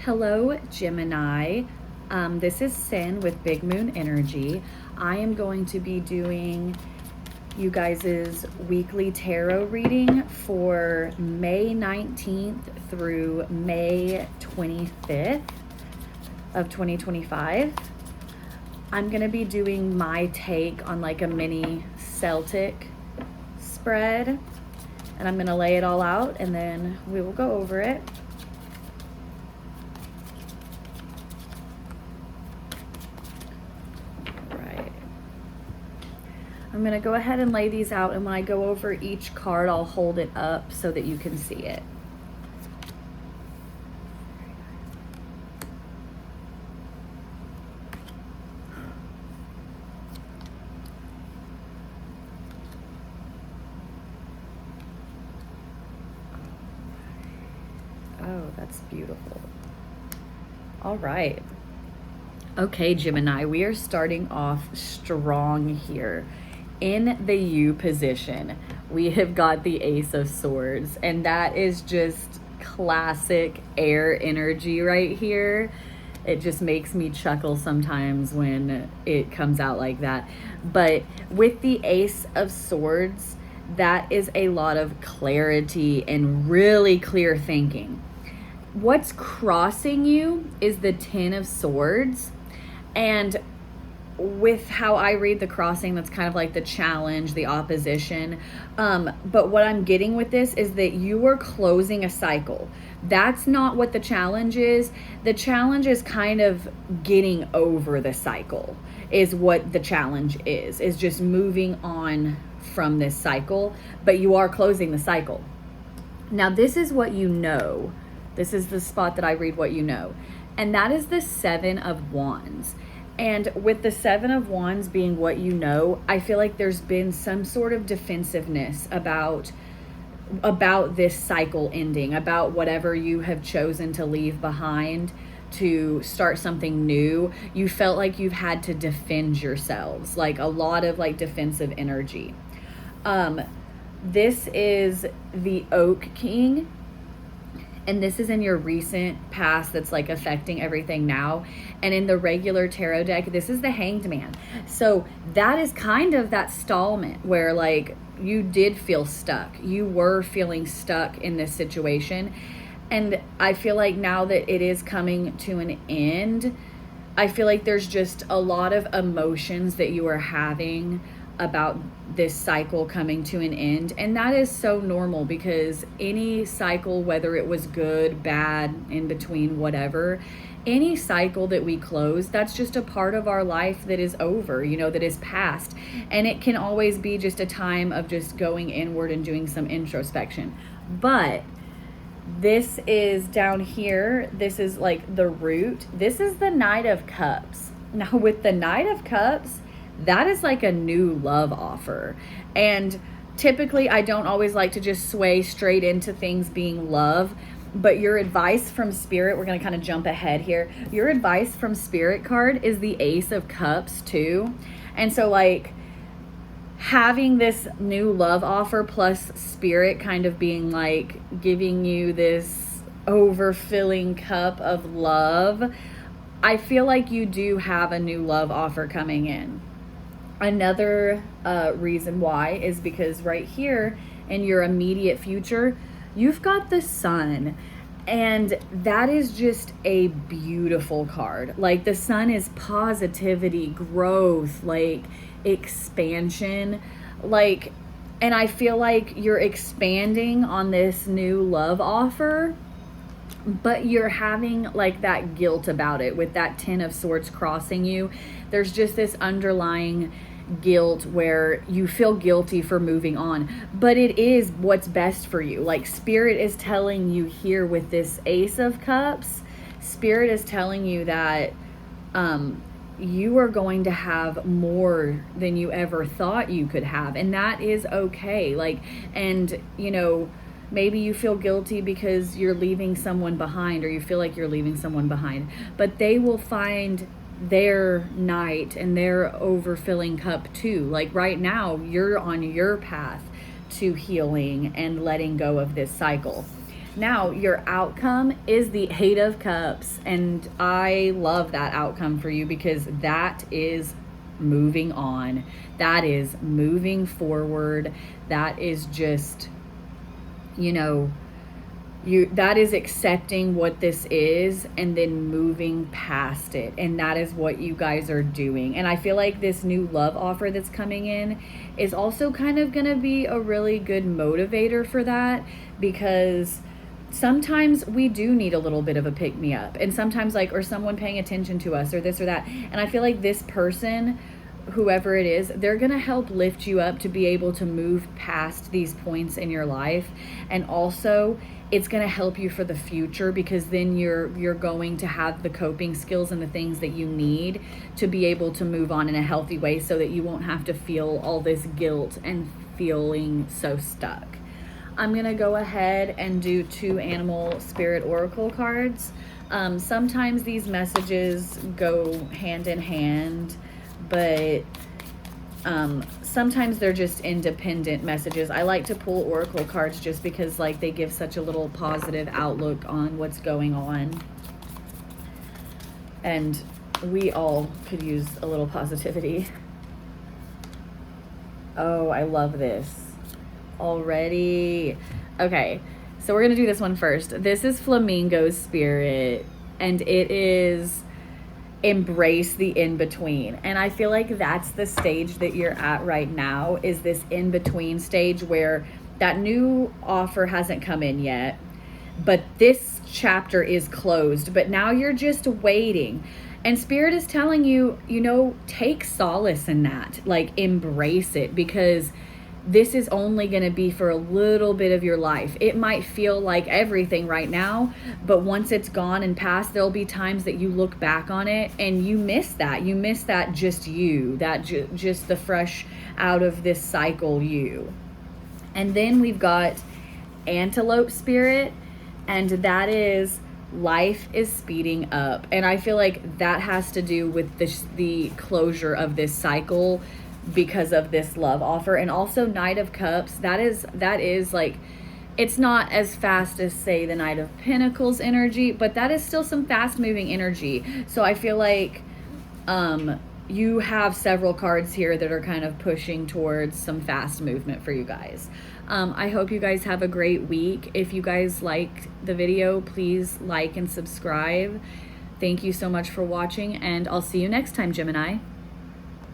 Hello, Gemini. This is Sin with Big Moon Energy. I am going to be doing you guys' weekly tarot reading for May 19th through May 25th of 2025. I'm going to be doing my take on like a mini Celtic spread, and I'm going to lay it all out and then we will go over it. I'm going to go ahead and lay these out, and when I go over each card, I'll hold it up so that you can see it. Oh, that's beautiful. All right. Okay, Gemini, we are starting off strong here. In the U position, we have got the Ace of Swords, and that is just classic air energy right here. It just makes me chuckle sometimes when it comes out like that. But with the Ace of Swords, that is a lot of clarity and really clear thinking. What's crossing you is the Ten of Swords, and with how I read the crossing, that's kind of like the challenge, the opposition. But what I'm getting with this is that you are closing a cycle. That's not what the challenge is. The challenge is kind of getting over the cycle, is what the challenge is just moving on from this cycle, but you are closing the cycle. Now, this is what you know. This is the spot that I read what you know. And that is the Seven of Wands. And with the Seven of Wands being what you know, I feel like there's been some sort of defensiveness about this cycle ending, about whatever you have chosen to leave behind to start something new. You felt like you've had to defend yourselves, like a lot of like defensive energy. This is the Oak King. And this is in your recent past that's like affecting everything now. And in the regular tarot deck, this is the Hanged Man. So that is kind of that stallment where like you did feel stuck. You were feeling stuck in this situation. And I feel like now that it is coming to an end, I feel like there's just a lot of emotions that you are having about this cycle coming to an end. And that is so normal, because any cycle, whether it was good, bad, in between, whatever, any cycle that we close, that's just a part of our life that is over, that is past. And it can always be just a time of just going inward and doing some introspection. But this is down here. This is like the root. This is the Knight of Cups. Now with the Knight of Cups, that is like a new love offer. And typically I don't always like to just sway straight into things being love, but your advice from Spirit, we're going to kind of jump ahead here. Your advice from Spirit card is the Ace of Cups too. And so like having this new love offer plus Spirit kind of being like giving you this overfilling cup of love, I feel like you do have a new love offer coming in. Another reason why is because right here in your immediate future, you've got the Sun. And that is just a beautiful card. Like the Sun is positivity, growth, like expansion. And I feel like you're expanding on this new love offer, but you're having like that guilt about it with that Ten of Swords crossing you. There's just this underlying guilt where you feel guilty for moving on, but it is what's best for you. Like Spirit is telling you here with this Ace of Cups, Spirit is telling you that you are going to have more than you ever thought you could have, and that is okay. Maybe you feel guilty because you're leaving someone behind, or you feel like you're leaving someone behind, but they will find their night and their overfilling cup too. Like right now, you're on your path to healing and letting go of this cycle. Now your outcome is the Eight of Cups, and I love that outcome for you because that is moving on. That is moving forward. That is just, you know, that is accepting what this is and then moving past it, and that is what you guys are doing. And I feel like this new love offer that's coming in is also kind of going to be a really good motivator for that, because sometimes we do need a little bit of a pick me up, and sometimes like, or someone paying attention to us or this or that. And I feel like this person, whoever it is, they're going to help lift you up to be able to move past these points in your life. And also it's going to help you for the future, because then you're going to have the coping skills and the things that you need to be able to move on in a healthy way, so that you won't have to feel all this guilt and feeling so stuck. I'm going to go ahead and do 2 animal spirit oracle cards. Sometimes these messages go hand in hand, but sometimes they're just independent messages. I like to pull oracle cards just because like they give such a little positive outlook on what's going on. And we all could use a little positivity. Oh, I love this already. Okay, so we're gonna do this one first. This is Flamingo Spirit, and it is embrace the in-between. And I feel like that's the stage that you're at right now, is this in-between stage where that new offer hasn't come in yet, but this chapter is closed, but now you're just waiting. And Spirit is telling you, you know, take solace in that, like embrace it, because this is only going to be for a little bit of your life. It might feel like everything right now, but once it's gone and past, there'll be times that you look back on it and you miss that. You miss that just you, that just the fresh out of this cycle you. And then we've got Antelope Spirit, and that is life is speeding up. And I feel like that has to do with the closure of this cycle because of this love offer. And also Knight of Cups, that is like, it's not as fast as say the Knight of Pentacles energy, but that is still some fast moving energy. So I feel like you have several cards here that are kind of pushing towards some fast movement for you guys. I hope you guys have a great week. If you guys liked the video, please like and subscribe. Thank you so much for watching, and I'll see you next time, Gemini.